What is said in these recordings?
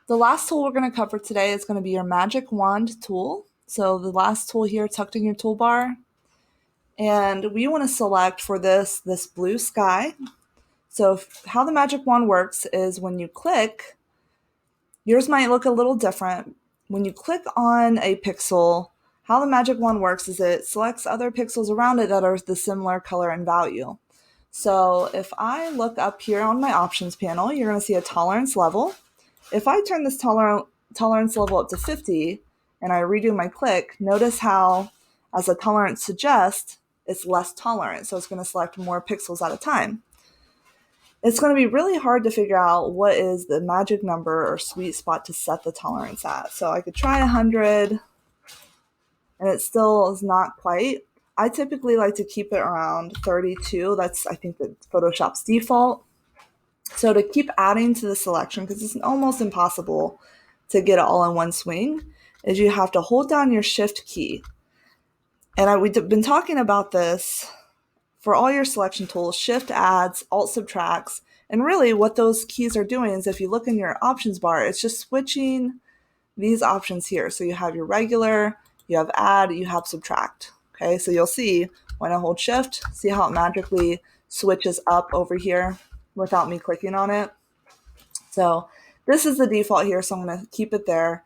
The last tool we're going to cover today is going to be your magic wand tool. So the last tool here tucked in your toolbar. And we want to select for this blue sky. So how the magic wand works is when you click, yours might look a little different. When you click on a pixel, how the magic wand works is it selects other pixels around it that are the similar color and value. So if I look up here on my options panel, you're going to see a tolerance level. If I turn this tolerance level up to 50 and I redo my click, notice how, as the tolerance suggests, it's less tolerant. So it's going to select more pixels at a time. It's going to be really hard to figure out what is the magic number or sweet spot to set the tolerance at. So I could try 100 and it still is not quite. I typically like to keep it around 32. That's, I think, the Photoshop's default. So to keep adding to the selection, because it's almost impossible to get it all in one swing, is you have to hold down your shift key. And we've been talking about this for all your selection tools: shift adds, alt subtracts. And really what those keys are doing is, if you look in your options bar, it's just switching these options here. So you have your regular, you have add, you have subtract. Okay, so you'll see when I hold shift, see how it magically switches up over here without me clicking on it. So this is the default here, so I'm going to keep it there,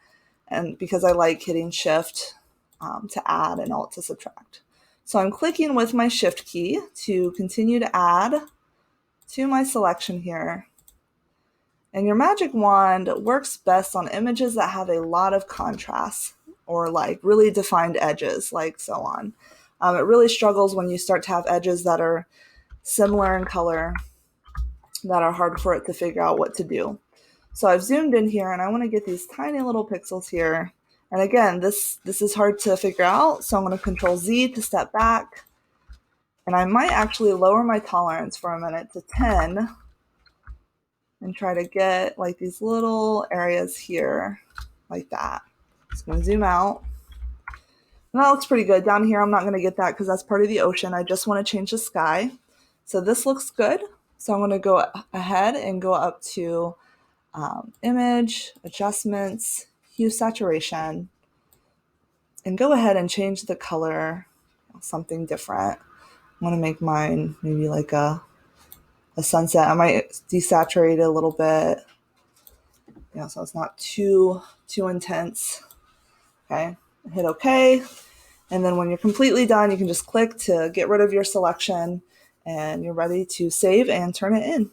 and because I like hitting shift to add and alt to subtract. So I'm clicking with my shift key to continue to add to my selection here. And your magic wand works best on images that have a lot of contrast or like really defined edges, like so on. It really struggles when you start to have edges that are similar in color, that are hard for it to figure out what to do. So I've zoomed in here and I want to get these tiny little pixels here. And again, this is hard to figure out, so I'm going to Control Z to step back. And I might actually lower my tolerance for a minute to 10 and try to get like these little areas here, like that. Just going to zoom out. And that looks pretty good. Down here, I'm not going to get that because that's part of the ocean. I just want to change the sky. So this looks good. So I'm going to go ahead and go up to Image, Adjustments, Hue Saturation, and go ahead and change the color, something different. I'm going to make mine maybe like a sunset. I might desaturate it a little bit, so it's not too intense. Okay, hit OK. And then when you're completely done, you can just click to get rid of your selection, and you're ready to save and turn it in.